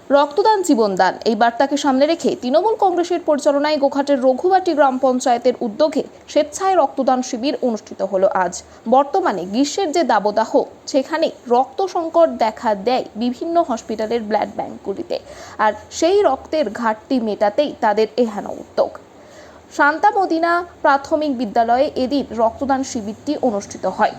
রক্তদান জীবনদান এই বার্তাকে সামনে রেখে তৃণমূল কংগ্রেসের পরিচালনায় গোঘাটের রঘুবাটি গ্রাম পঞ্চায়েতের উদ্যোগে স্বেচ্ছায় রক্তদান শিবির অনুষ্ঠিত হলো আজ। বর্তমানে গ্রীষ্মের যে দাবদাহ, সেখানে রক্ত সংকট দেখা দেয় বিভিন্ন হসপিটালের ব্লাড ব্যাঙ্কগুলিতে, আর সেই রক্তের ঘাটতি মেটাতেই তাদের এহেন উদ্যোগ। শান্তা মদিনা প্রাথমিক বিদ্যালয়ে এদিন রক্তদান শিবিরটি অনুষ্ঠিত হয়।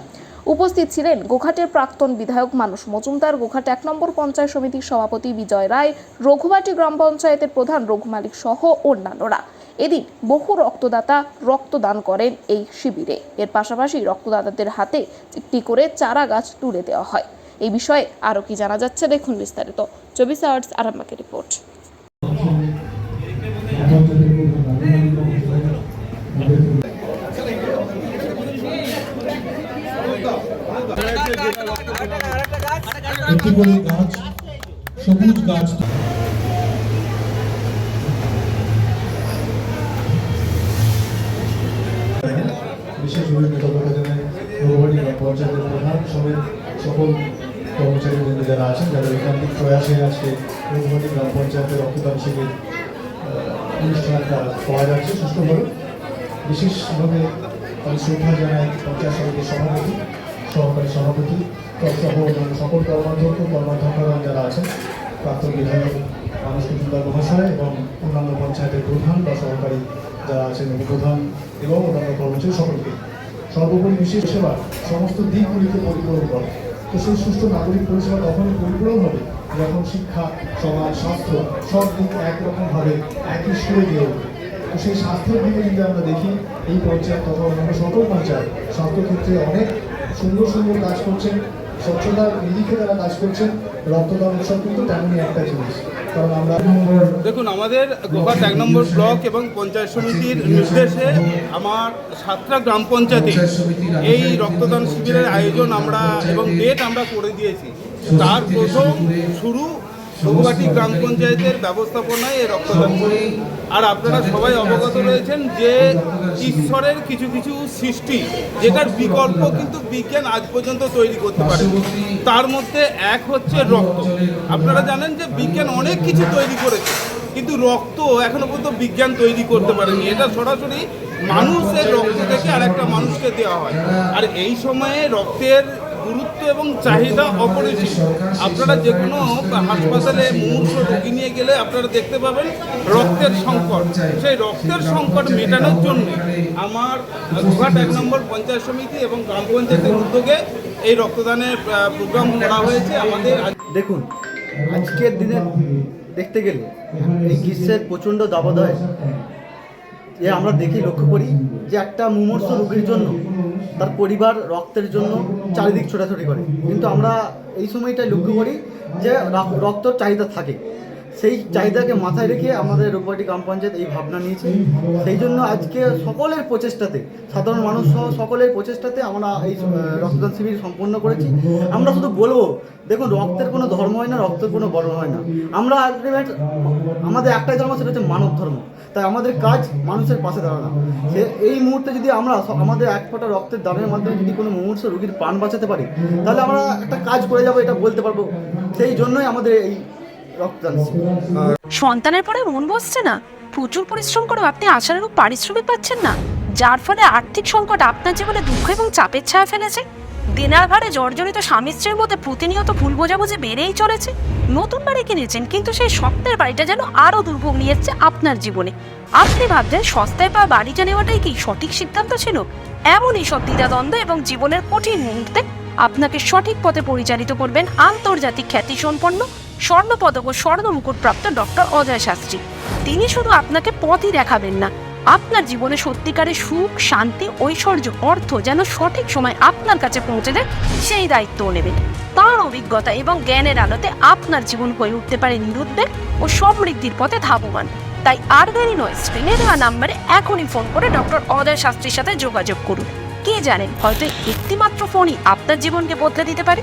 উপস্থিত ছিলেন গোঘাটের প্রাক্তন বিধায়ক মানস মজুমদার, গোঘাট ১ নম্বর পঞ্চায়েত সমিতির সভাপতি বিজয় রায়, রঘুবাটি গ্রাম পঞ্চায়েতের প্রধান রঘু মালিক সহ অন্যান্যরা। এদিন বহু রক্তদাতা রক্তদান করেন এই শিবিরে। এর পাশাপাশি রক্তদাতাদের হাতে একটি করে চারা গাছ তুলে দেওয়া হয়। এই বিষয়ে আরও কি জানা যাচ্ছে দেখুন বিস্তারিত। 24 আওয়ার্স আরামবাগের রিপোর্ট। একটি করে গাছ, সবুজ গাছ। বিশেষভাবে কৃতজ্ঞতা জানাই রঘুবাটি গ্রাম পঞ্চায়েতের প্রধান সমেত সকল কর্মচারীবৃন্দ যারা আছেন, যারা একান্তিক প্রয়াসে আজকে রঘুবাটি গ্রাম পঞ্চায়েতের রক্তদান শিবির অনুষ্ঠানটা পাওয়া যাচ্ছে সুষ্ঠুভাবে। বিশেষভাবে আমি শ্রদ্ধা জানাই পঞ্চায়েত সমিতির সভাপতি, সহকারী সভাপতি সহ সকল কর্মাধ্যক্ষরা যারা আছেন, প্রাক্তন বিধায়ক মানস মজুমদার মহাশয় এবং অন্যান্য পঞ্চায়েতের প্রধান বা সহকারী যারা আছেন উপপ্রধান এবং অন্যান্য কর্মচারী সকলকে। সর্বোপরি বিশেষ সেবা সমস্ত দিকগুলিকে পরিপূরণ করে। তো সেই সুষ্ঠু নাগরিক পরিষেবা তখনই পরিপূরণ হবে যখন শিক্ষা, সমাজ, স্বাস্থ্য সব দিক একরকমভাবে একই সুরে দিয়ে উঠবে। তো সেই স্বাস্থ্যের দিকে যদি আমরা দেখি, এই পঞ্চায়েত তথা অন্যান্য সকল পঞ্চায়েত স্বাস্থ্যক্ষেত্রে অনেক সুন্দর সুন্দর কাজ করছেন, স্বচ্ছতার নিরিখে তারা কাজ করছেন। রক্তদান উৎসব কিন্তু তেমনই একটা জিনিস, কারণ আমরা দেখুন, আমাদের গোঘাট 1 নম্বর ব্লক এবং পঞ্চায়েত সমিতির নির্দেশে আমার 7টা গ্রাম পঞ্চায়েতে এই রক্তদান শিবিরের আয়োজন আমরা এবং ডেট আমরা করে দিয়েছি। তার প্রথম শুরু রঘুবাটি গ্রাম পঞ্চায়েতের ব্যবস্থাপনায় এই রক্তদান। আর আপনারা সবাই অবগত রয়েছেন যে ঈশ্বরের কিছু কিছু সৃষ্টি যেটার বিকল্প কিন্তু বিজ্ঞান আজ পর্যন্ত তৈরি করতে পারে। তার মধ্যে এক হচ্ছে রক্ত। আপনারা জানেন যে বিজ্ঞান অনেক কিছু তৈরি করেছে, কিন্তু রক্ত এখনো পর্যন্ত বিজ্ঞান তৈরি করতে পারেনি। এটা সরাসরি মানুষের রক্ত থেকে আর একটা মানুষকে দেওয়া হয়। আর এই সময়ে রক্তের গুরুত্ব এবং চাহিদা অপরিসীম। আপনারা যে কোনো হাসপাতালে মুমূর্ষ রোগী নিয়ে গেলে আপনারা দেখতে পাবেন রক্তের সংকট। সেই রক্তের সংকট মেটানোর জন্য আমার গোঘাট 1 নম্বর পঞ্চায়েত সমিতি এবং গ্রাম পঞ্চায়েতের উদ্যোগে এই রক্তদানের প্রোগ্রাম করা হয়েছে। আমাদের দেখুন, আজকের দিনে দেখতে গেলে এই গ্রীষ্মের প্রচণ্ড দাবদাহে যে আমরা দেখি, লক্ষ্য করি যে একটা মুমূর্ষ রোগীর জন্য তার পরিবার রক্তের জন্য চারিদিক ছোটাছুটি করে, কিন্তু আমরা এই সময়টায় লক্ষ্য করি যে রক্তর চাহিদা থাকে। সেই চাহিদাকে মাথায় রেখে আমাদের রঘুবাটি গ্রাম পঞ্চায়েত এই ভাবনা নিয়েছে। সেই জন্য আজকে সকলের প্রচেষ্টাতে, সাধারণ মানুষ সহ সকলের প্রচেষ্টাতে আমরা এই রক্তদান শিবির সম্পন্ন করেছি। আমরা শুধু বলবো, দেখুন, রক্তের কোনো ধর্ম হয় না, রক্তের কোনো বর্ণ হয় না। আমরা আমাদের একটাই ধর্ম, সেটা হচ্ছে মানব ধর্ম। তাই আমাদের কাজ মানুষের পাশে দাঁড়ানো। এই মুহূর্তে যদি আমরা আমাদের এক ফোঁটা রক্তের দানের মাধ্যমে যদি কোনো মুমূর্ষ রোগীর প্রাণ বাঁচাতে পারি, তাহলে আমরা একটা কাজ করে যাবো, এটা বলতে পারবো। সেই জন্যই আমাদের এই রক্তদান। সন্তানের পরে মন বসছে না, প্রচুর পরিশ্রম করেও আপনি আশানুরূপ পারিশ্রমিক পাচ্ছেন না, যার ফলে আর্থিক সংকট আপনার জীবনে দুঃখ এবং চাপের ছায়া ফেলেছে। দিনার ভারে জর্জরিত স্বামী স্ত্রীর মধ্যে প্রতিনিয়ত ভুল বোঝাবুঝি বেড়েই চলেছে। নতুন বাড়ি কিনেছেন, কিন্তু সেই স্বপ্নের বাড়িটা যেন আরও দুর্ভোগ নিয়ে এসছে আপনার জীবনে। আপনি ভাবছেন সস্তায় পাওয়া বাড়িটা নেওয়াটাই কি সঠিক সিদ্ধান্ত ছিল? এমনই সব দ্বিধাদ্বন্দ্ব এবং জীবনের কঠিন মুহূর্তে আপনাকে সঠিক পথে পরিচালিত করবেন আন্তর্জাতিক খ্যাতিসম্পন্ন স্বর্ণপদক ও স্বর্ণ মুকুটপ্রাপ্ত ডক্টর অজয় শাস্ত্রী। তিনি শুধু আপনাকে পথই দেখাবেন না, আপনার জীবনে সত্যিকারের সুখ, শান্তি, ঐশ্বর্য, অর্থ যেন সঠিক সময় আপনার কাছে পৌঁছে দেয়, সেই দায়িত্বও নেবেন। তাঁর অভিজ্ঞতা এবং জ্ঞানের আলোতে আপনার জীবন হয়ে উঠতে পারে নিরুদ্বেগ ও সমৃদ্ধির পথে ধাবমান। তাই আর দেরি নয়, স্ক্রিনে দেওয়া নাম্বারে এখনই ফোন করে ডক্টর অজয় শাস্ত্রীর সাথে যোগাযোগ করুন। কে জানেন, হয়তো একটিমাত্র ফোনই আপনার জীবনকে বদলে দিতে পারে।